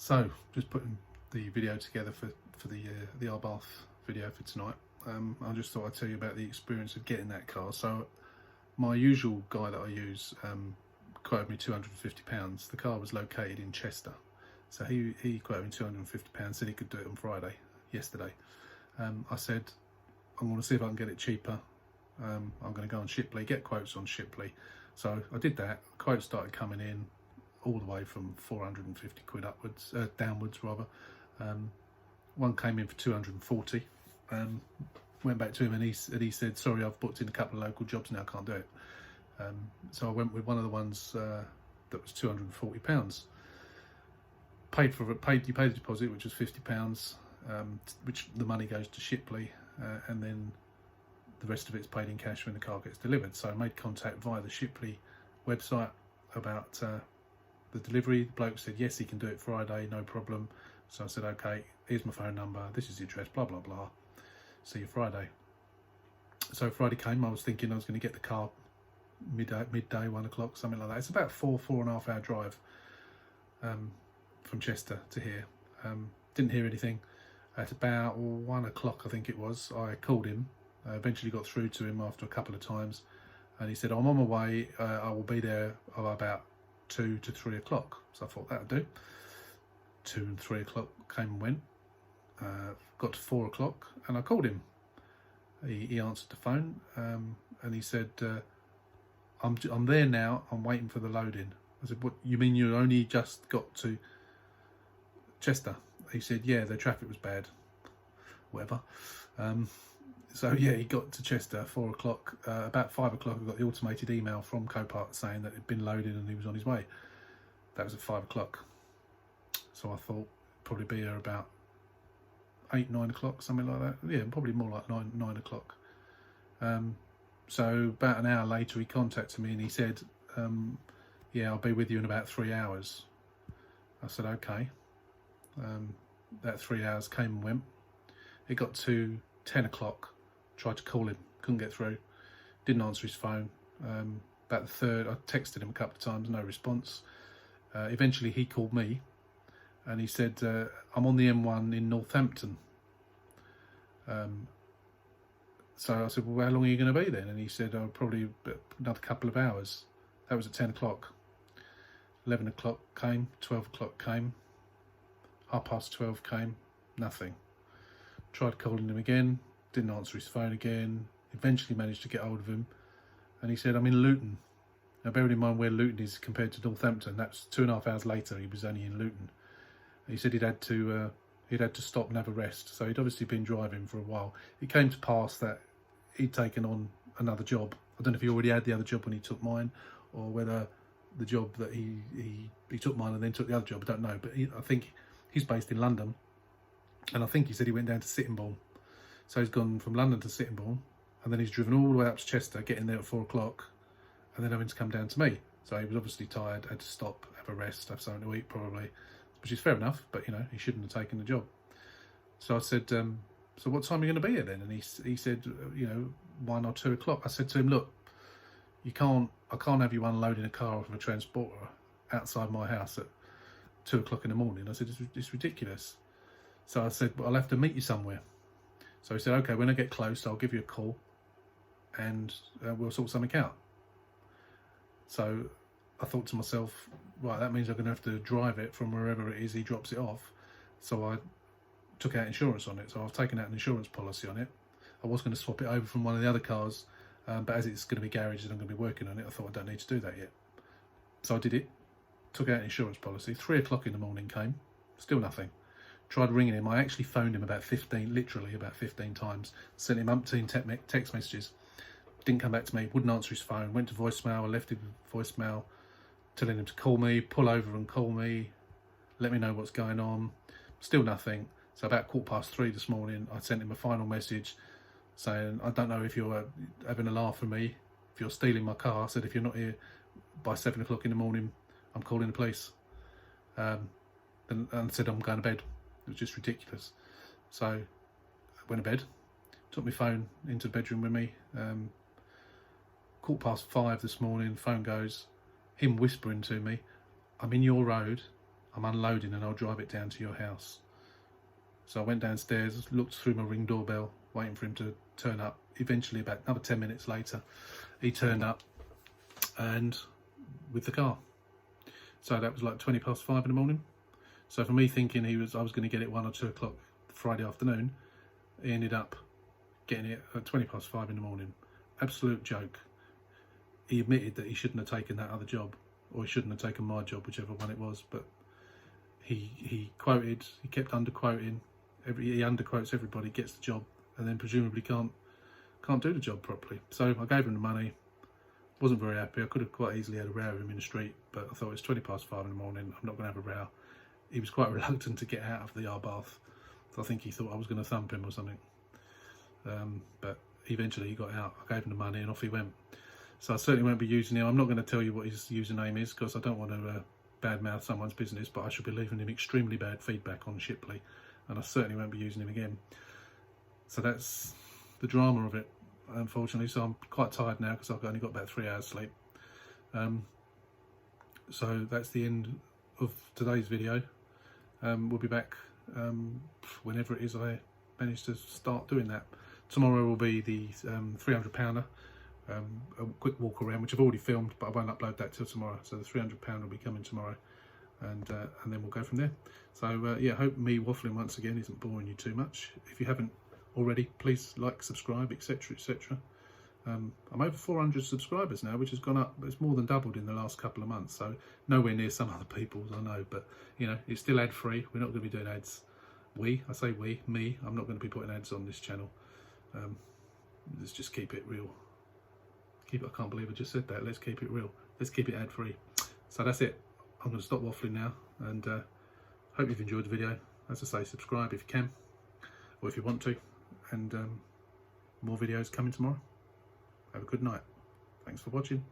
So, just putting the video together for the Abarth video for tonight. I just thought I'd tell you about the experience of getting that car. So, my usual guy that I use quoted me £250. The car was located in Chester, so he quoted me £250. Said he could do it on Friday, yesterday. I said I'm going to see if I can get it cheaper. I'm going to go on Shipley, get quotes on Shipley. So I did that. Quotes started coming in all the way from 450 quid upwards, downwards rather. One came in for 240. Went back to him and he said, sorry, I've booked in a couple of local jobs now, I can't do it. So I went with one of the ones that was £240. You pay the deposit, which was £50, which the money goes to Shipley, and then the rest of it's paid in cash when the car gets delivered. So I made contact via the Shipley website about the delivery. The bloke said yes, he can do it Friday, no problem. So I said, okay, here's my phone number, this is the address, blah blah blah, see you Friday. So Friday came. I was thinking I was going to get the car midday, 1 o'clock, something like that. It's about four and a half hour drive from Chester to here. Didn't hear anything. At about 1 o'clock, I think it was, I called him. I eventually got through to him after a couple of times, and he said, I'm on my way, I will be there about 2 to 3 o'clock. So I thought that'd do. 2 and 3 o'clock came and went. Got to 4 o'clock and I called him. He answered the phone, and he said, I'm there now, I'm waiting for the loading. I said, what, you mean you only just got to Chester? He said, yeah, the traffic was bad, whatever. So yeah, he got to Chester 4 o'clock. About 5 o'clock, I got the automated email from Copart saying that it had been loaded and he was on his way. That was at 5 o'clock. So I thought probably be here about 8, 9 o'clock, something like that. Yeah, probably more like 9 o'clock. So about an hour later, he contacted me and he said, yeah, I'll be with you in about 3 hours. I said, okay. That 3 hours came and went. It got to 10 o'clock, tried to call him, couldn't get through, didn't answer his phone. About the third, I texted him a couple of times, no response. Eventually he called me and he said, I'm on the M1 in Northampton. So I said, well, how long are you going to be then? And he said, oh, probably another couple of hours. That was at 10 o'clock. 11 o'clock came, 12 o'clock came, 12:30 came, nothing. Tried calling him again, didn't answer his phone again. Eventually managed to get hold of him, and he said, I'm in Luton. Now bearing in mind where Luton is compared to Northampton, that's 2.5 hours later, he was only in Luton. He said he'd had to stop and have a rest, so he'd obviously been driving for a while. It came to pass that he'd taken on another job. I don't know if he already had the other job when he took mine, or whether the job that he took mine and then took the other job, I don't know. But I think he's based in London, and I think he said he went down to Sittingbourne. So he's gone from London to Sittingbourne, and then he's driven all the way up to Chester, getting there at 4 o'clock, and then having to come down to me. So he was obviously tired, had to stop, have a rest, have something to eat probably, which is fair enough, but you know, he shouldn't have taken the job. So I said, so what time are you going to be here then? And he said, you know, 1 or 2 o'clock. I said to him, look, I can't have you unloading a car off of a transporter outside my house at 2 o'clock in the morning. I said, it's ridiculous. So I said, well, I'll have to meet you somewhere. So he said, okay, when I get close, I'll give you a call and we'll sort something out. So I thought to myself, right, that means I'm going to have to drive it from wherever it is he drops it off. So I took out insurance on it. So I've taken out an insurance policy on it. I was going to swap it over from one of the other cars, but as it's going to be garaged and I'm going to be working on it, I thought I don't need to do that yet. So I did it, took out an insurance policy. 3 o'clock in the morning came, still nothing. Tried ringing him. I actually phoned him literally about 15 times. Sent him umpteen text messages. Didn't come back to me, wouldn't answer his phone. Went to voicemail, I left him voicemail, telling him to call me, pull over and call me, let me know what's going on. Still nothing. So about 3:15 this morning, I sent him a final message saying, I don't know if you're having a laugh with me, if you're stealing my car. I said, if you're not here by 7 o'clock in the morning, I'm calling the police. And said, I'm going to bed. It was just ridiculous. So I went to bed, took my phone into the bedroom with me. 5:15 this morning, phone goes, him whispering to me, I'm in your road, I'm unloading and I'll drive it down to your house. So I went downstairs, looked through my Ring doorbell, waiting for him to turn up. Eventually, about another 10 minutes later, he turned up, and with the car. So that was like 5:20 in the morning. So for me thinking I was going to get it 1 or 2 o'clock Friday afternoon, he ended up getting it at 5:20 in the morning. Absolute joke. He admitted that he shouldn't have taken that other job, or he shouldn't have taken my job, whichever one it was, but he kept underquoting. He underquotes everybody, gets the job, and then presumably can't do the job properly. So I gave him the money. Wasn't very happy. I could have quite easily had a row with him in the street, but I thought it's 5:20 in the morning. I'm not going to have a row. He was quite reluctant to get out of the Abarth. So I think he thought I was going to thump him or something. But eventually he got out. I gave him the money and off he went. So I certainly won't be using him. I'm not going to tell you what his username is because I don't want to badmouth someone's business, but I should be leaving him extremely bad feedback on Shipley, and I certainly won't be using him again. So that's the drama of it, unfortunately. So I'm quite tired now because I've only got about 3 hours sleep. So that's the end of today's video. We'll be back whenever it is I manage to start doing that. Tomorrow will be the 300 pounder, a quick walk around, which I've already filmed, but I won't upload that till tomorrow. So the 300 pounder will be coming tomorrow, and then we'll go from there. So yeah, hope me waffling once again isn't boring you too much. If you haven't already, please like, subscribe, etc, etc. I'm over 400 subscribers now, which has gone up. It's more than doubled in the last couple of months, so nowhere near some other people's, I know, but you know, it's still ad free. We're not going to be doing ads. I say me, I'm not going to be putting ads on this channel. Let's just keep it real. I can't believe I just said that. Let's keep it real. Let's keep it ad free. So that's it. I'm going to stop waffling now, and hope you've enjoyed the video. As I say, subscribe if you can, or if you want to, and more videos coming tomorrow. Have a good night. Thanks for watching.